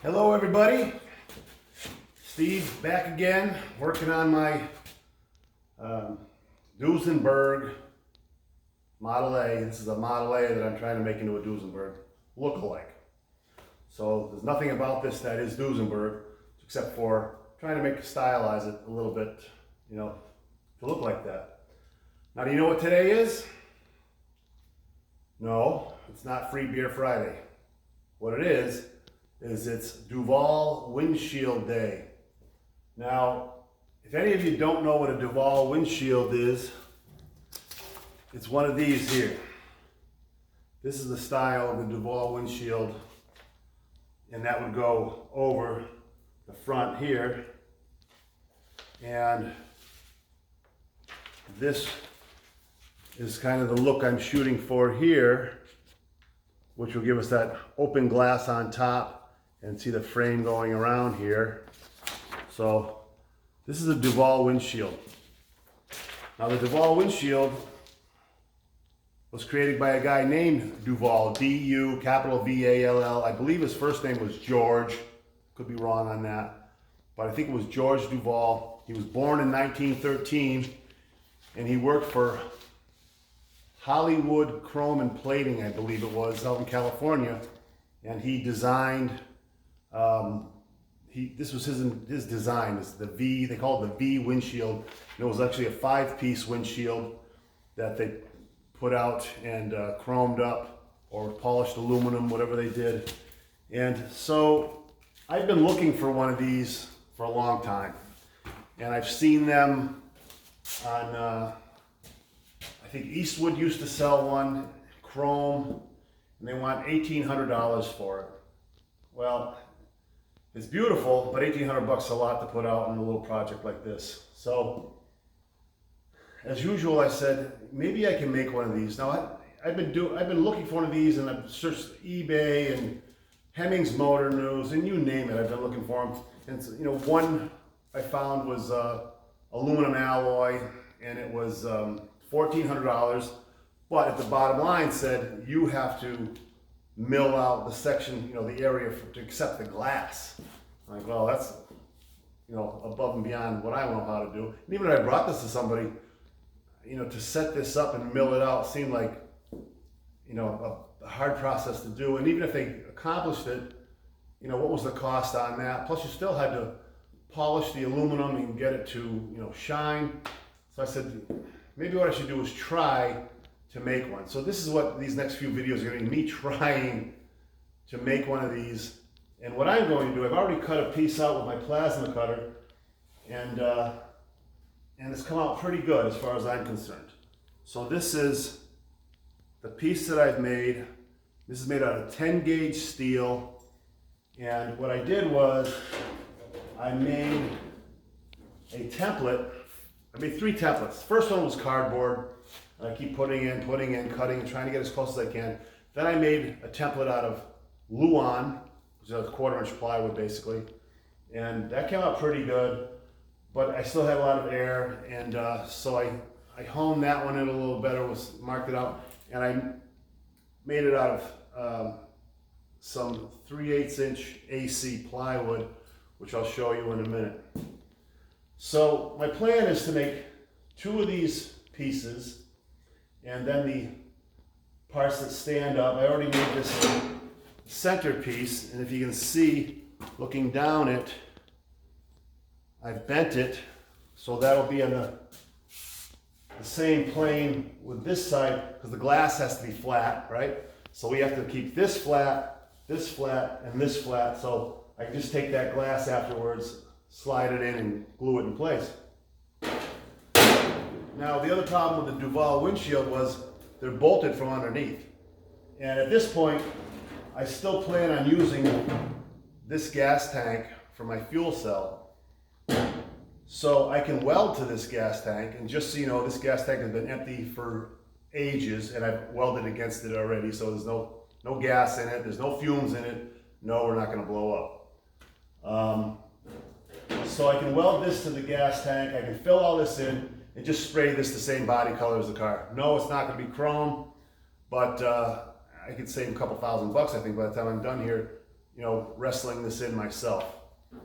Hello everybody, Steve back again working on my Duesenberg Model A. This is a Model A that I'm trying to make into a Duesenberg look-alike. So there's nothing about this that is Duesenberg except for trying to stylize it a little bit, to look like that. Now, do you know what today is? No, it's not Free Beer Friday. What it is it's DuVall Windshield Day. Now, if any of you don't know what a DuVall windshield is, it's one of these here. This is the style of the DuVall windshield, and that would go over the front here. And this is kind of the look I'm shooting for here, which will give us that open glass on top and see the frame going around here. So this is a DuVall windshield. Now the DuVall windshield was created by a guy named DuVall, D-U, capital V-A-L-L. I believe his first name was George. Could be wrong on that. But I think it was George DuVall. He was born in 1913 and he worked for Hollywood Chrome and Plating, I believe it was, out in California. And he designed, this was his design, is the V, they call it the V windshield. And it was actually a 5-piece windshield that they put out and chromed up or polished aluminum, whatever they did. And so I've been looking for one of these for a long time. And I've seen them on, I think Eastwood used to sell one, chrome, and they want $1,800 for it. Well, it's beautiful, but $1,800 is a lot to put out on a little project like this. So, as usual, I said maybe I can make one of these. Now, I've been looking for one of these, and I've searched eBay and Hemmings Motor News, and you name it. I've been looking for them. And one I found was aluminum alloy, and it was $1,400. But at the bottom line said you have to mill out the section, the area to accept the glass. I'm like, well, that's, above and beyond what I know how to do. And even if I brought this to somebody, to set this up and mill it out seemed like, a hard process to do. And even if they accomplished it, what was the cost on that? Plus you still had to polish the aluminum and get it to, shine. So I said, maybe what I should do is try to make one. So this is what these next few videos are going to be, me trying to make one of these. And what I'm going to do, I've already cut a piece out with my plasma cutter, and it's come out pretty good as far as I'm concerned. So this is the piece that I've made. This is made out of 10 gauge steel. And what I did was I made a template. I made 3 templates. The first one was cardboard. And I keep putting in, cutting, and trying to get as close as I can. Then I made a template out of Luan, which is a 1/4-inch plywood basically. And that came out pretty good, but I still had a lot of air. And so I honed that one in a little better, marked it out. And I made it out of some 3/8-inch AC plywood, which I'll show you in a minute. So my plan is to make 2 of these pieces, and then the parts that stand up. I already made this centerpiece, and if you can see, looking down it, I've bent it, so that'll be on the same plane with this side, because the glass has to be flat, right? So we have to keep this flat, and this flat, so I can just take that glass afterwards, slide it in, and glue it in place. Now, the other problem with the DuVall windshield was they're bolted from underneath. And at this point, I still plan on using this gas tank for my fuel cell. So I can weld to this gas tank, and just so you know, this gas tank has been empty for ages, and I've welded against it already, so there's no gas in it, there's no fumes in it. No, we're not gonna blow up. So I can weld this to the gas tank, I can fill all this in, and just spray this the same body color as the car. No, it's not going to be chrome, but I could save a couple $1,000 I think by the time I'm done here, you know, wrestling this in myself.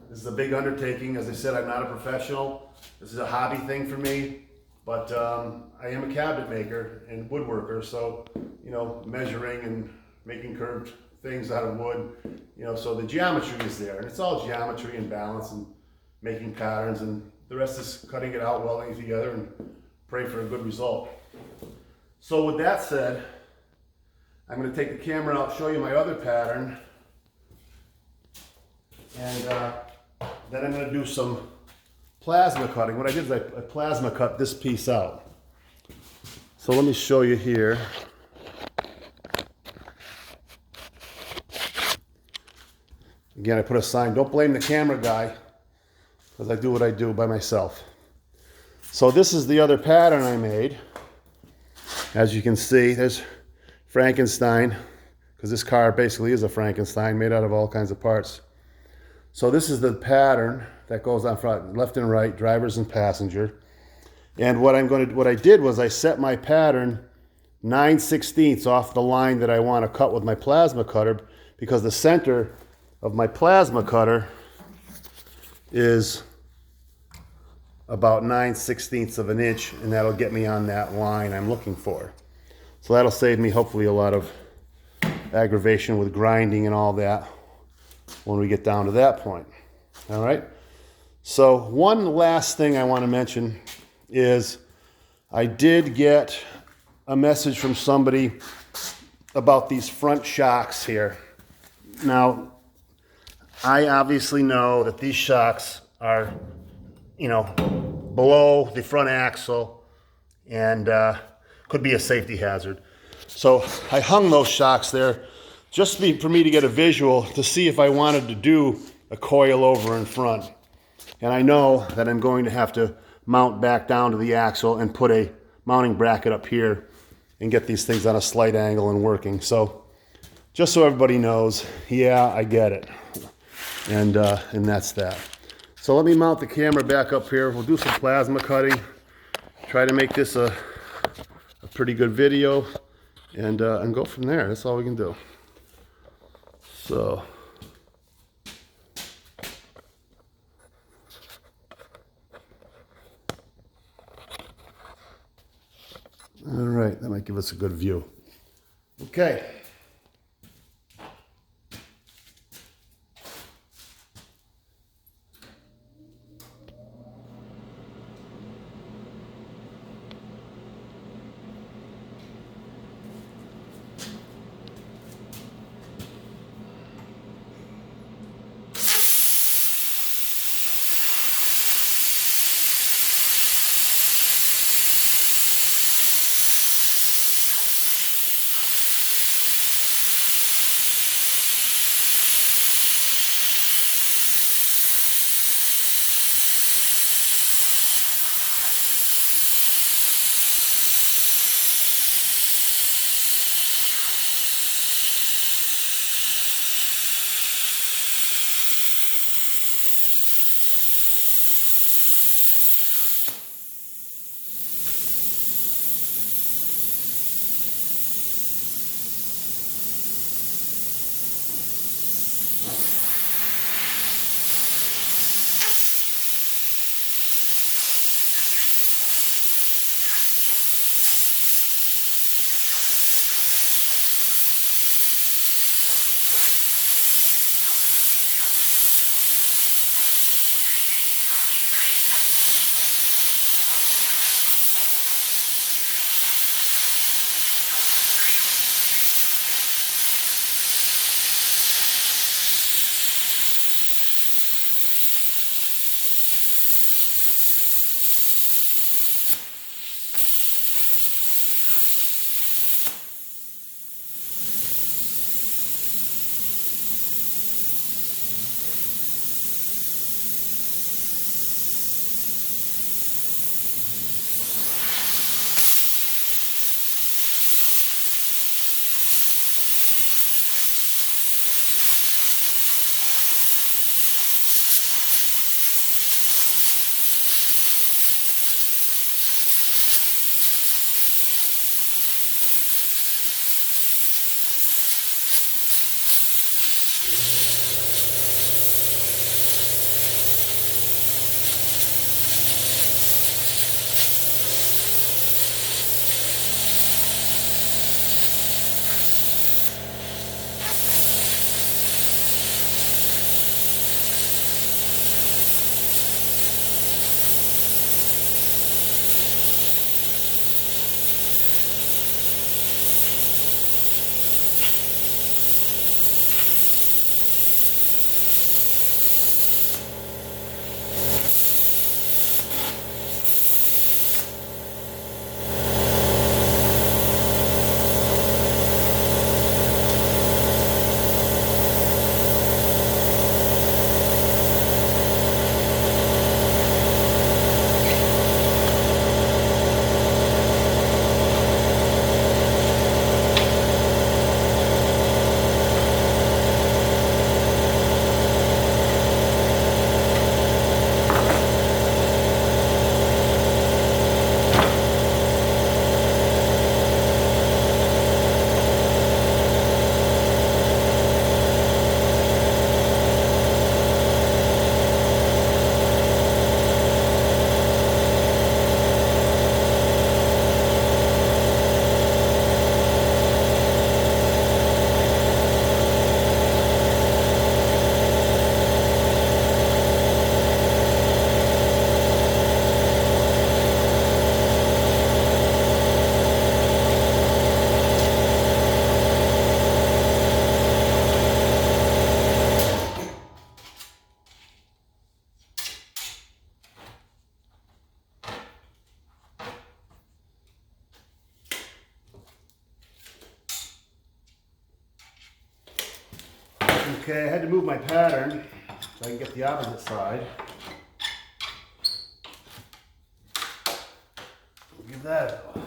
This is a big undertaking. As I said, I'm not a professional. This is a hobby thing for me, but I am a cabinet maker and woodworker, so, you know, measuring and making curved things out of wood, you know, so the geometry is there, and it's all geometry and balance and making patterns, and the rest is cutting it out, welding it together, and pray for a good result. So with that said, I'm going to take the camera out, show you my other pattern, and then I'm going to do some plasma cutting. What I did is I plasma cut this piece out. So let me show you here. Again, I put a sign, don't blame the camera guy, because I do what I do by myself. So this is the other pattern I made. As you can see, there's Frankenstein, because this car basically is a Frankenstein made out of all kinds of parts. So this is the pattern that goes on front, left and right, drivers and passenger. And what I did was I set my pattern 9/16 off the line that I want to cut with my plasma cutter, because the center of my plasma cutter is about 9/16 of an inch, and that'll get me on that line I'm looking for. So that'll save me hopefully a lot of aggravation with grinding and all that when we get down to that point. All right. So one last thing I want to mention is I did get a message from somebody about these front shocks here. Now, I obviously know that these shocks are, you know, below the front axle and could be a safety hazard. So I hung those shocks there just for me to get a visual to see if I wanted to do a coil over in front. And I know that I'm going to have to mount back down to the axle and put a mounting bracket up here and get these things on a slight angle and working. So just so everybody knows, yeah, I get it. And that's that. So let me mount the camera back up here. We'll do some plasma cutting. Try to make this a pretty good video, and go from there. That's all we can do. So. All right, that might give us a good view. Okay. Okay, I had to move my pattern so I can get the opposite side. Give that a go.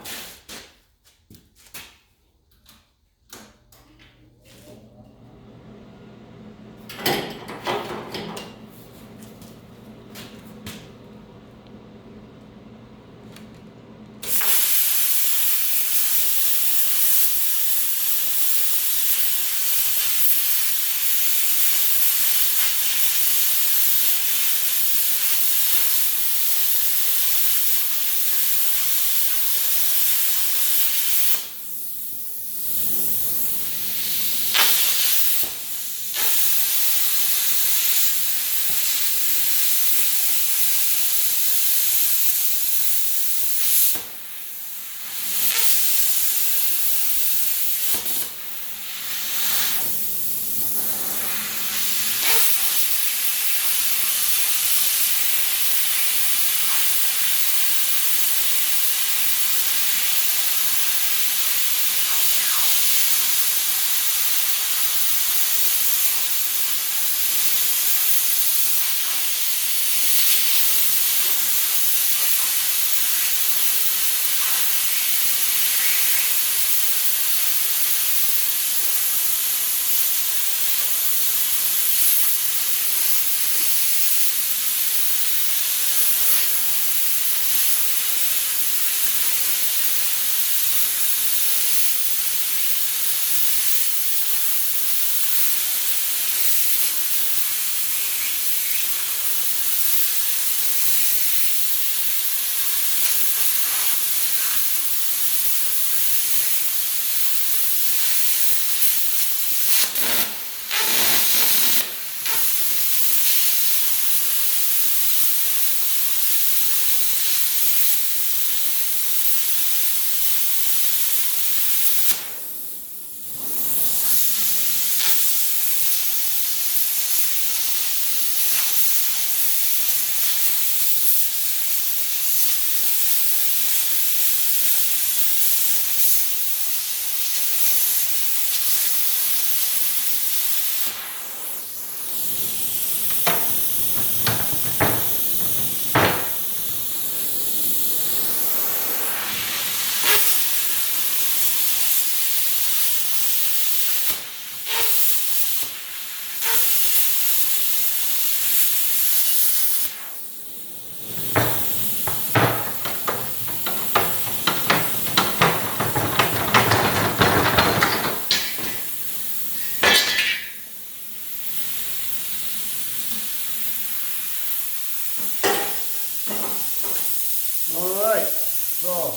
All right, so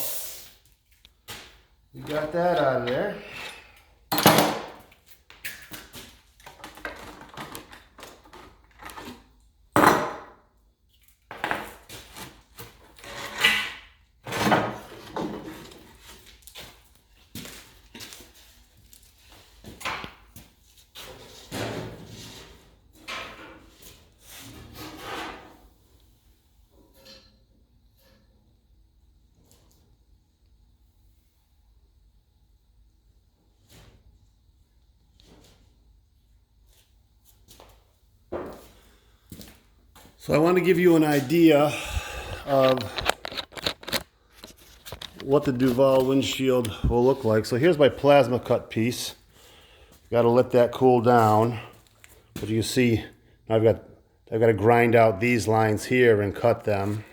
we got that out of there. So I want to give you an idea of what the DuVall windshield will look like. So here's my plasma cut piece. Got to let that cool down. But you can see I've got to grind out these lines here and cut them.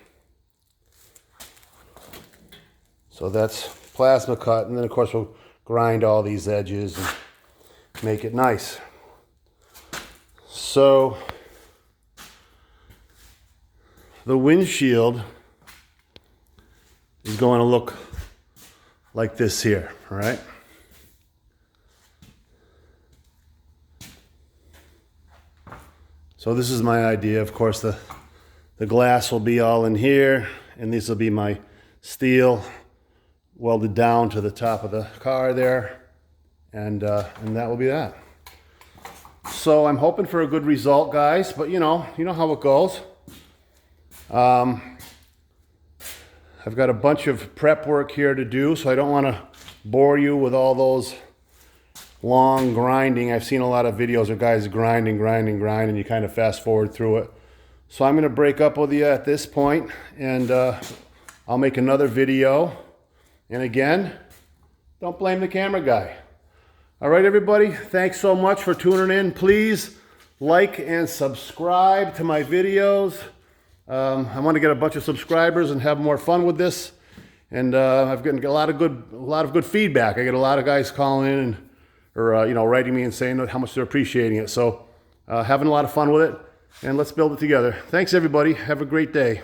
So that's plasma cut, and then of course we'll grind all these edges and make it nice. So the windshield is going to look like this here, all right? So this is my idea. Of course, the glass will be all in here, and these will be my steel welded down to the top of the car there, and that will be that. So I'm hoping for a good result, guys, but you know how it goes. I've got a bunch of prep work here to do, so I don't want to bore you with all those long grinding. I've seen a lot of videos of guys grind, and you kind of fast forward through it. So I'm going to break up with you at this point, and I'll make another video. And again, don't blame the camera guy. All right, everybody, thanks so much for tuning in. Please like and subscribe to my videos. I want to get a bunch of subscribers and have more fun with this. And I've gotten a lot of good feedback. I get a lot of guys calling in or writing me and saying how much they're appreciating it. So having a lot of fun with it, and let's build it together. Thanks, everybody. Have a great day.